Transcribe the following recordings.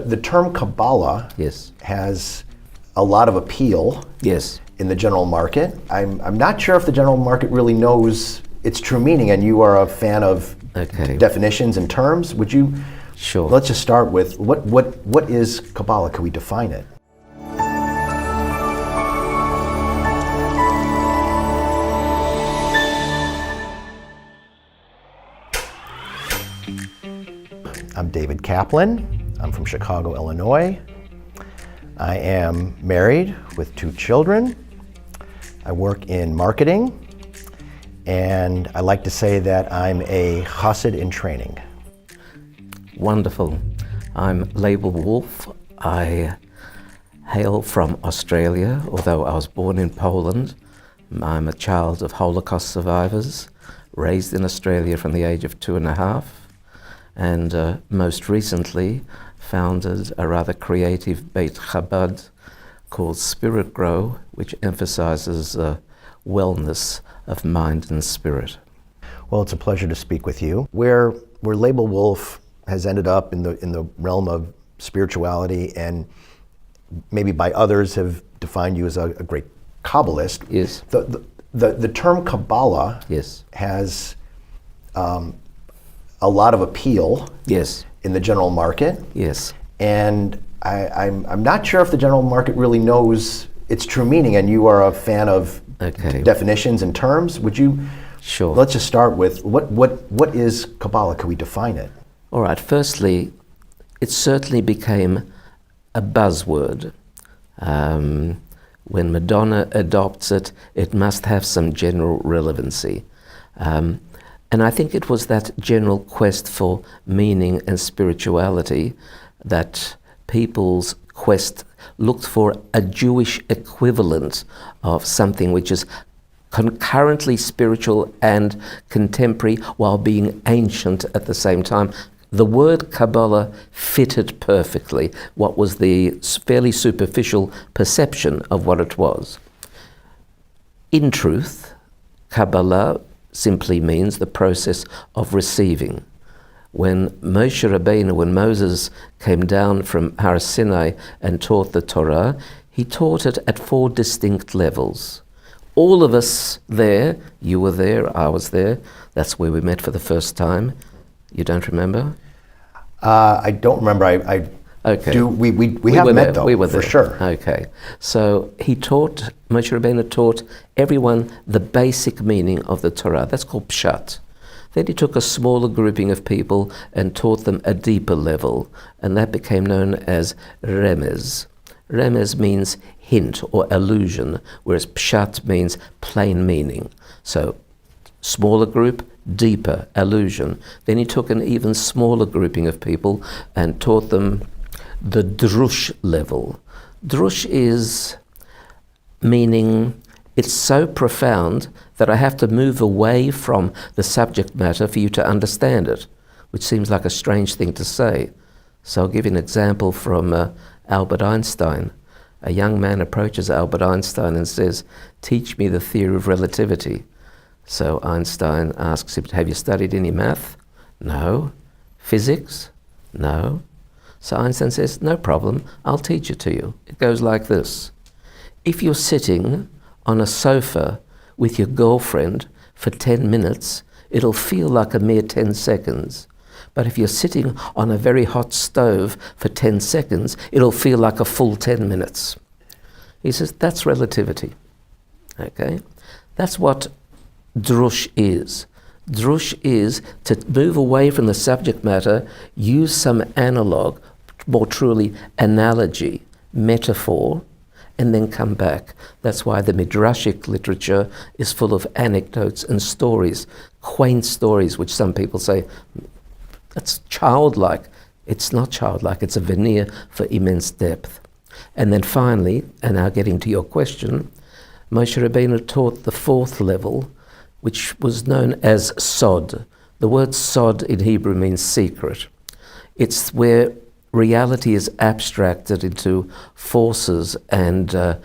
The term Kabbalah Yes. has a lot of appeal Yes. in the general market. I'm not sure if the general market really knows its true meaning, and you are a fan of definitions and terms. Would you? Sure. Let's just start with what is Kabbalah? Can we define it? I'm David Kaplan. I'm from Chicago, Illinois. I am married with 2 children. I work in marketing, and I like to say that I'm a chassid in training. Wonderful. I'm Label Wolf. I hail from Australia, although I was born in Poland. I'm a child of Holocaust survivors, raised in Australia from the age of 2.5. And most recently founded a rather creative Beit Chabad called Spirit Grow, which emphasizes wellness of mind and spirit. Well, it's a pleasure to speak with you. Where Label Wolf has ended up in the realm of spirituality, and maybe by others have defined you as a great Kabbalist. Yes. The term Kabbalah Yes. has a lot of appeal Yes. in the general market. Yes. And I'm not sure if the general market really knows its true meaning, and you are a fan of definitions and terms. Would you? Sure. Let's just start with what is Kabbalah? Can we define it? All right. Firstly, it certainly became a buzzword. When Madonna adopts it, it must have some general relevancy. And I think it was that general quest for meaning and spirituality that people's quest looked for a Jewish equivalent of something which is concurrently spiritual and contemporary while being ancient at the same time. The word Kabbalah fitted perfectly what was the fairly superficial perception of what it was. In truth, Kabbalah simply means the process of receiving. When when Moses came down from Har Sinai and taught the Torah, he taught it at 4 distinct levels. All of us there, you were there, I was there, that's where we met for the first time. You don't remember? I don't remember. Okay. We have met though, we were for there. sure. Okay. So Moshe Rabbeinu taught everyone the basic meaning of the Torah. That's called Pshat. Then he took a smaller grouping of people and taught them a deeper level, and that became known as Remez. Remez means hint or allusion, whereas Pshat means plain meaning. So smaller group, deeper allusion. Then he took an even smaller grouping of people and taught them the drush level. Drush is meaning it's so profound that I have to move away from the subject matter for you to understand it, which seems like a strange thing to say. So I'll give you an example from Albert Einstein. A young man approaches Albert Einstein and says, "Teach me the theory of relativity." So Einstein asks him, "Have you studied any math?" "No." "Physics?" "No." So Einstein says, "No problem, I'll teach it to you." It goes like this. If you're sitting on a sofa with your girlfriend for 10 minutes, it'll feel like a mere 10 seconds. But if you're sitting on a very hot stove for 10 seconds, it'll feel like a full 10 minutes. He says, that's relativity. Okay? That's what drush is. Drush is to move away from the subject matter, use some analog, more truly analogy, metaphor, and then come back. That's why the midrashic literature is full of anecdotes and stories, quaint stories, which some people say, that's childlike. It's not childlike, it's a veneer for immense depth. And then finally, and now getting to your question, Moshe Rabbeinu taught the 4th level, which was known as sod. The word sod in Hebrew means secret. It's where reality is abstracted into forces and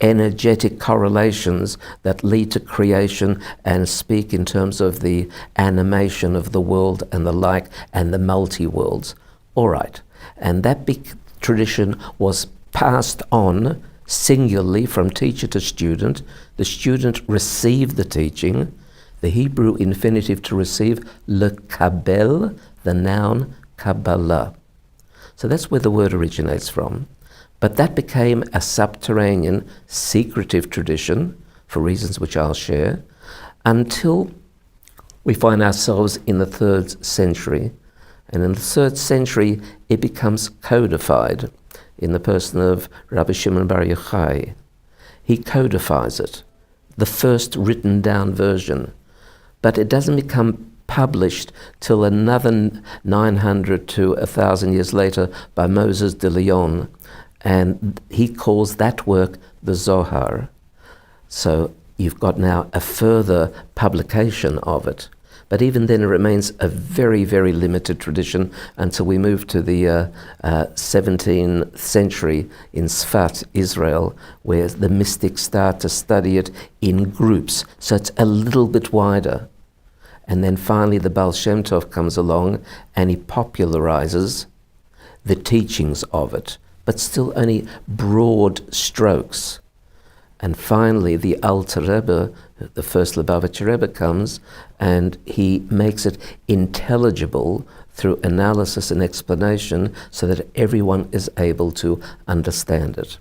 energetic correlations that lead to creation and speak in terms of the animation of the world and the like and the multi-worlds. All right, And that big tradition was passed on singularly from teacher to student. The student received the teaching. The Hebrew infinitive to receive, lekabel, the noun Kabbalah. So that's where the word originates from. But that became a subterranean, secretive tradition, for reasons which I'll share, until we find ourselves in the 3rd century. And in the 3rd century, it becomes codified in the person of Rabbi Shimon Bar Yochai. He codifies it, the first written down version. But it doesn't become published till another 900 to 1,000 years later by Moses de Leon. And he calls that work the Zohar. So you've got now a further publication of it. But even then it remains a very, very limited tradition until we move to the 17th century in Sfat, Israel, where the mystics start to study it in groups. So it's a little bit wider. And then finally the Baal Shem Tov comes along and he popularizes the teachings of it, but still only broad strokes. And finally the Alter Rebbe, the first Lubavitcher Rebbe, comes and he makes it intelligible through analysis and explanation so that everyone is able to understand it.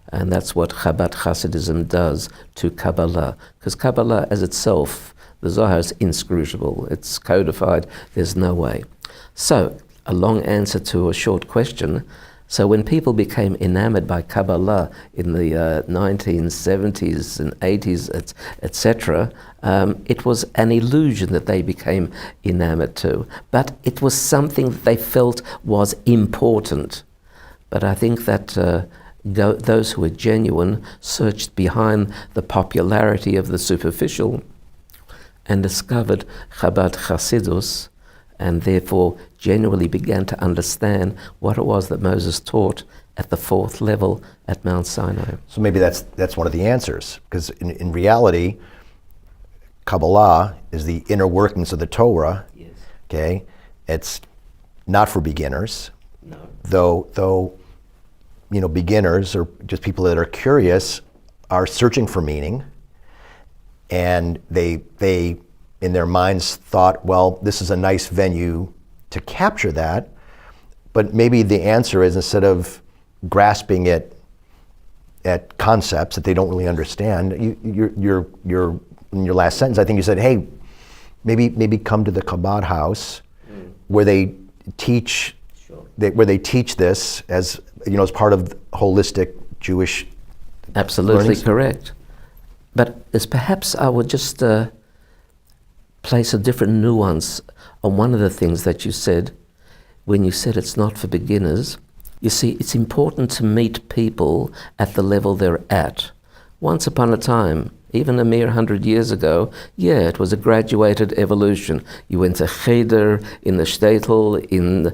And that's what Chabad Hasidism does to Kabbalah, because Kabbalah as itself, the Zohar, is inscrutable, it's codified, there's no way. So, a long answer to a short question. So when people became enamored by Kabbalah in the 1970s and 80s, etc., it was an illusion that they became enamored to. But it was something that they felt was important. But I think that those who were genuine searched behind the popularity of the superficial and discovered Chabad Hasidus, and therefore genuinely began to understand what it was that Moses taught at the 4th level at Mount Sinai. So maybe that's one of the answers, because in reality, Kabbalah is the inner workings of the Torah. Yes. Okay, it's not for beginners. No. Though beginners or just people that are curious are searching for meaning, and they in their minds thought, well, this is a nice venue to capture that, but maybe the answer is, instead of grasping it at concepts that they don't really understand, you're in your last sentence, I think you said, hey, maybe come to the Chabad house where they teach, where they teach this as as part of holistic Jewish. Absolutely learnings. Correct. But as perhaps I would just place a different nuance on one of the things that you said when you said it's not for beginners. You see, it's important to meet people at the level they're at. Once upon a time, even a mere 100 years ago, it was a graduated evolution. You went to Cheder in the Shtetl in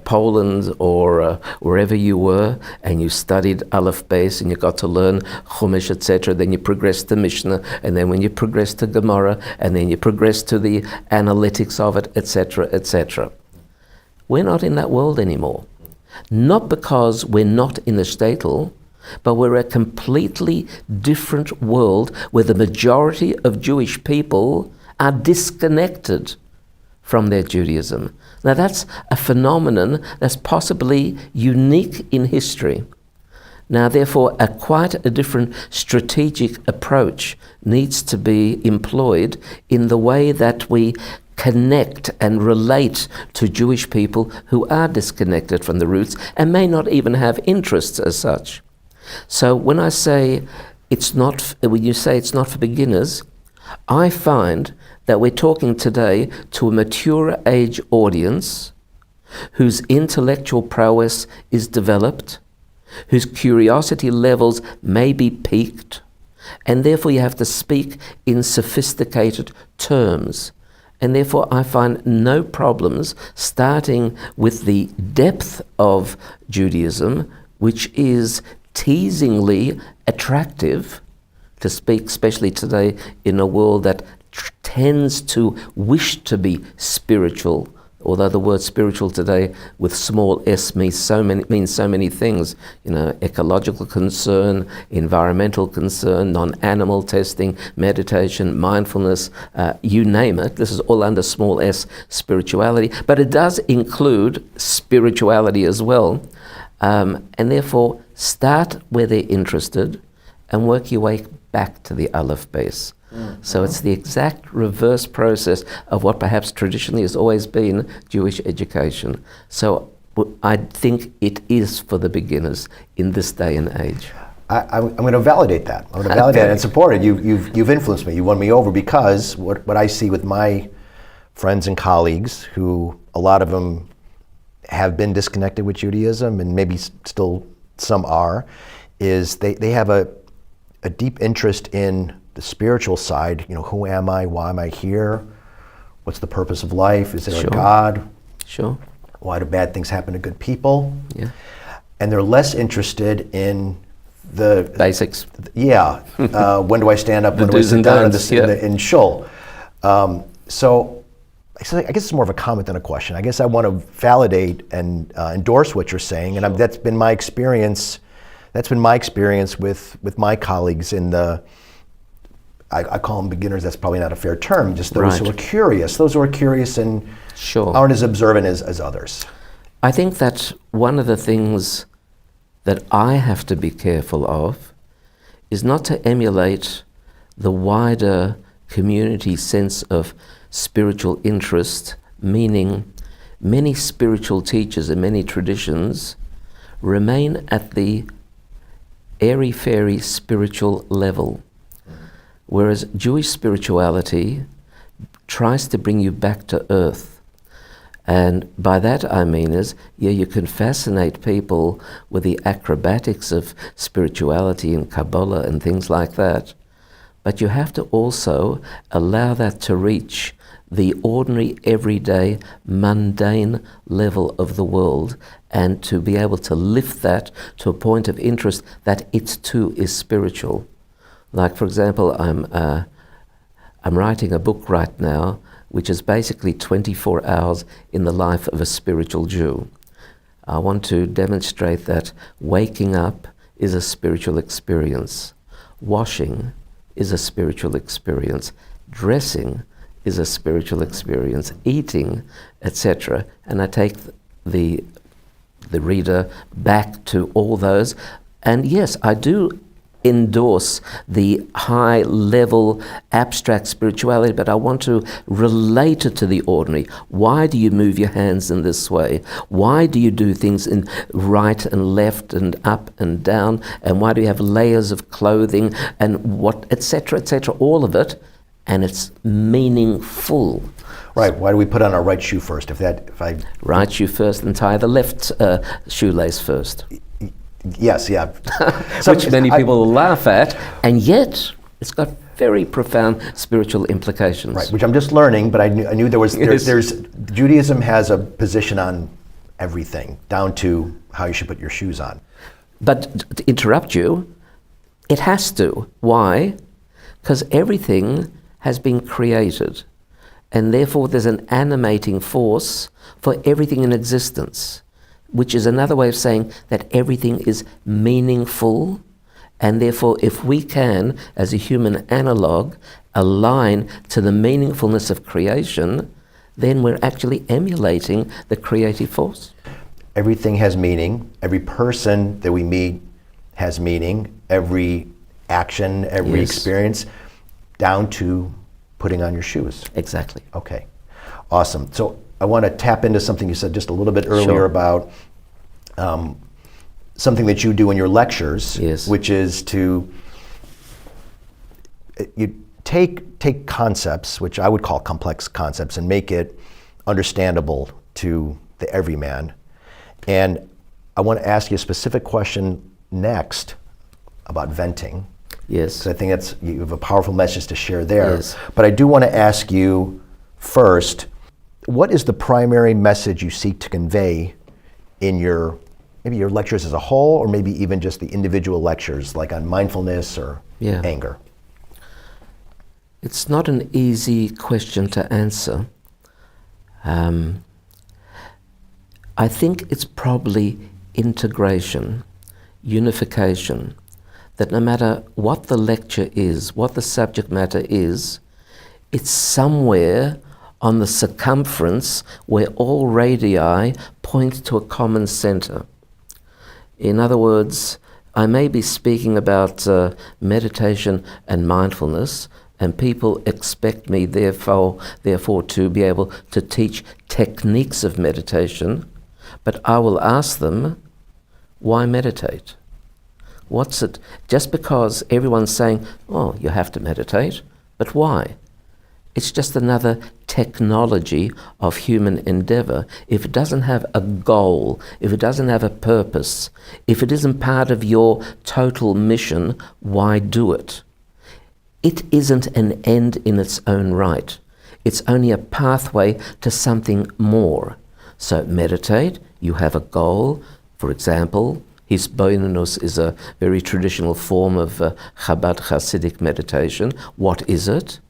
Poland or wherever you were, and you studied Aleph Beis, and you got to learn Chumash, etc. Then you progressed to Mishnah, and then when you progressed to Gemara, and then you progressed to the analytics of it, etc., etc. We're not in that world anymore. Not because we're not in the Shtetl, but we're a completely different world where the majority of Jewish people are disconnected from their Judaism. Now that's a phenomenon that's possibly unique in history. Now therefore quite a different strategic approach needs to be employed in the way that we connect and relate to Jewish people who are disconnected from the roots and may not even have interests as such. So when you say it's not for beginners, I find that we're talking today to a mature age audience whose intellectual prowess is developed, whose curiosity levels may be piqued, and therefore you have to speak in sophisticated terms. And therefore I find no problems starting with the depth of Judaism, which is teasingly attractive, to speak especially today in a world that tends to wish to be spiritual, although the word spiritual today with small s means so many things, you know, ecological concern, environmental concern, non-animal testing, meditation, mindfulness, you name it. This is all under small s, spirituality, but it does include spirituality as well. And therefore, start where they're interested and work your way back to the Aleph base. So it's the exact reverse process of what perhaps traditionally has always been Jewish education. So I think it is for the beginners in this day and age. I'm going to validate that. I'm going to validate it and support it. You've influenced me. You won me over because what I see with my friends and colleagues, who a lot of them have been disconnected with Judaism and maybe still some are, is they have a deep interest in the spiritual side. You know, who am I? Why am I here? What's the purpose of life? Is there a God? Sure. Why do bad things happen to good people? Yeah. And they're less interested in the basics. Yeah. When do I stand up? When do I sit down in shul? So I guess it's more of a comment than a question. I guess I want to validate and endorse what you're saying, and that's been my experience. That's been my experience with my colleagues in the, I call them beginners, that's probably not a fair term, just those who are curious. Those who are curious and aren't as observant as others. I think that one of the things that I have to be careful of is not to emulate the wider community sense of spiritual interest, meaning many spiritual teachers and many traditions remain at the airy-fairy spiritual level, whereas Jewish spirituality tries to bring you back to earth. And by that I mean is, yeah, you can fascinate people with the acrobatics of spirituality and Kabbalah and things like that, but you have to also allow that to reach the ordinary, everyday, mundane level of the world, and to be able to lift that to a point of interest that it too is spiritual. Like, for example, I'm writing a book right now which is basically 24 hours in the life of a spiritual Jew. I want to demonstrate that waking up is a spiritual experience, washing is a spiritual experience, dressing is a spiritual experience, eating, etc. And I take the reader back to all those. And yes, I do endorse the high level abstract spirituality, but I want to relate it to the ordinary. Why do you move your hands in this way? Why do you do things in right and left and up and down? And why do you have layers of clothing and what, etc., etc., all of it? And it's meaningful. Right. Why do we put on our right shoe first? Right shoe first and tie the left shoelace first. Yes, yeah. Which many people will laugh at, and yet it's got very profound spiritual implications. Right, which I'm just learning, but I knew there's Judaism has a position on everything, down to how you should put your shoes on. But to interrupt you, it has to. Why? Because everything has been created, and therefore there's an animating force for everything in existence, which is another way of saying that everything is meaningful, and therefore if we can, as a human analog, align to the meaningfulness of creation, then we're actually emulating the creative force. Everything has meaning. Every person that we meet has meaning. Every action, every experience, down to putting on your shoes. Exactly. Okay, awesome. So I want to tap into something you said just a little bit earlier about something that you do in your lectures, which is to you take concepts, which I would call complex concepts, and make it understandable to the everyman. And I want to ask you a specific question next about venting. Yes. So I think you have a powerful message to share there. Yes. But I do want to ask you first, what is the primary message you seek to convey in maybe your lectures as a whole, or maybe even just the individual lectures, like on mindfulness or anger? It's not an easy question to answer. I think it's probably integration, unification, that no matter what the lecture is, what the subject matter is, it's somewhere on the circumference where all radii point to a common center. In other words, I may be speaking about meditation and mindfulness, and people expect me therefore to be able to teach techniques of meditation, but I will ask them, why meditate? What's it? Just because everyone's saying, oh, you have to meditate, but why? It's just another technology of human endeavor. If it doesn't have a goal, if it doesn't have a purpose, if it isn't part of your total mission, why do it? It isn't an end in its own right. It's only a pathway to something more. So meditate, you have a goal. For example, Hisbonenus is a very traditional form of Chabad Hasidic meditation. What is it?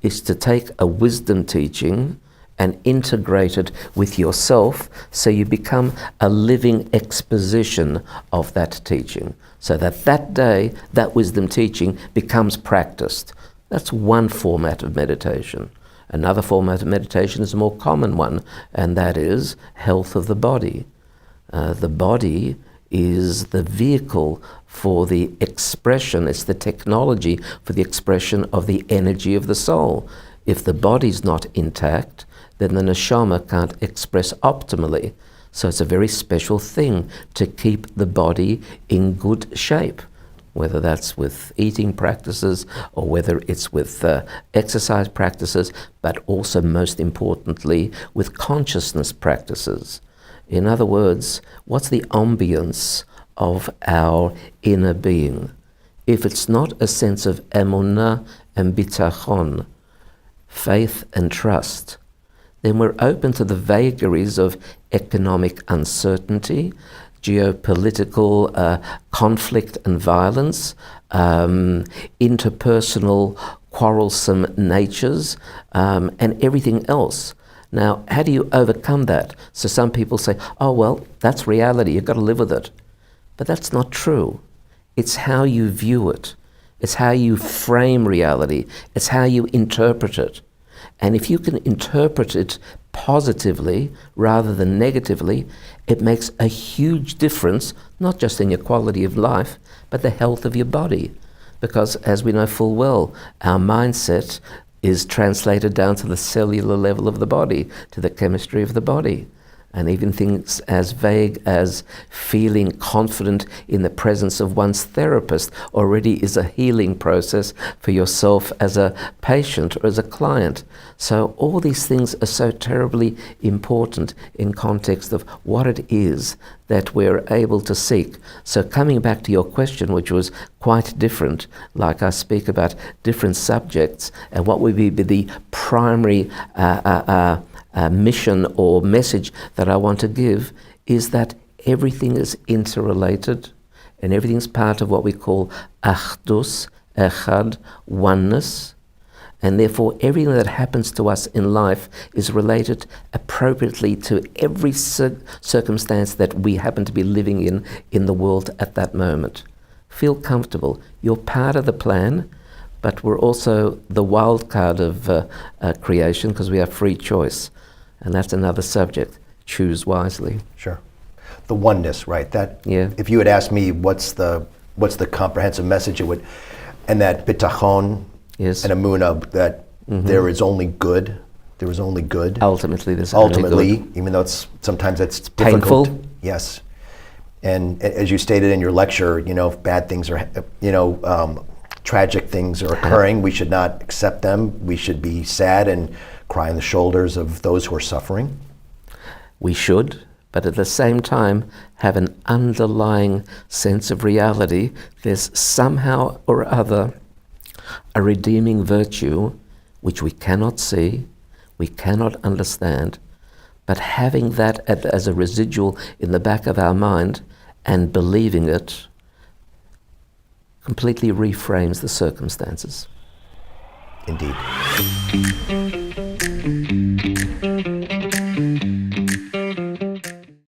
It's to take a wisdom teaching and integrate it with yourself so you become a living exposition of that teaching. So that day, that wisdom teaching becomes practiced. That's one format of meditation. Another format of meditation is a more common one, and that is health of the body. The body is the vehicle for the expression, it's the technology for the expression of the energy of the soul. If the body's not intact, then the neshama can't express optimally. So it's a very special thing to keep the body in good shape, whether that's with eating practices or whether it's with exercise practices, but also most importantly with consciousness practices. In other words, what's the ambience of our inner being? If it's not a sense of emunah and bitachon, faith and trust, then we're open to the vagaries of economic uncertainty, geopolitical conflict and violence, interpersonal quarrelsome natures, and everything else. Now, how do you overcome that? So some people say, oh, well, that's reality, you've got to live with it. But that's not true. It's how you view it. It's how you frame reality. It's how you interpret it. And if you can interpret it positively rather than negatively, it makes a huge difference, not just in your quality of life, but the health of your body. Because as we know full well, our mindset is translated down to the cellular level of the body, to the chemistry of the body. And even things as vague as feeling confident in the presence of one's therapist already is a healing process for yourself as a patient or as a client. So all these things are so terribly important in context of what it is that we're able to seek. So coming back to your question, which was quite different, like I speak about different subjects and what would be the primary mission or message that I want to give, is that everything is interrelated and everything's part of what we call achdus, echad, oneness, and therefore everything that happens to us in life is related appropriately to every circumstance that we happen to be living in the world at that moment. Feel comfortable. You're part of the plan, but we're also the wild card of creation because we have free choice. And that's another subject. Choose wisely. Sure. The oneness, right? That, yeah. If you had asked me what's the comprehensive message, it would, and that bitachon, yes, and emunah, that there is only good. There is only good. Ultimately, there's ultimately, only good. Even though sometimes it's difficult. Painful. Yes. And as you stated in your lecture, if bad things are, tragic things are occurring, we should not accept them. We should be sad and cry on the shoulders of those who are suffering. We should, but at the same time have an underlying sense of reality. There's somehow or other a redeeming virtue which we cannot see, we cannot understand, but having that as a residual in the back of our mind and believing it completely reframes the circumstances. Indeed.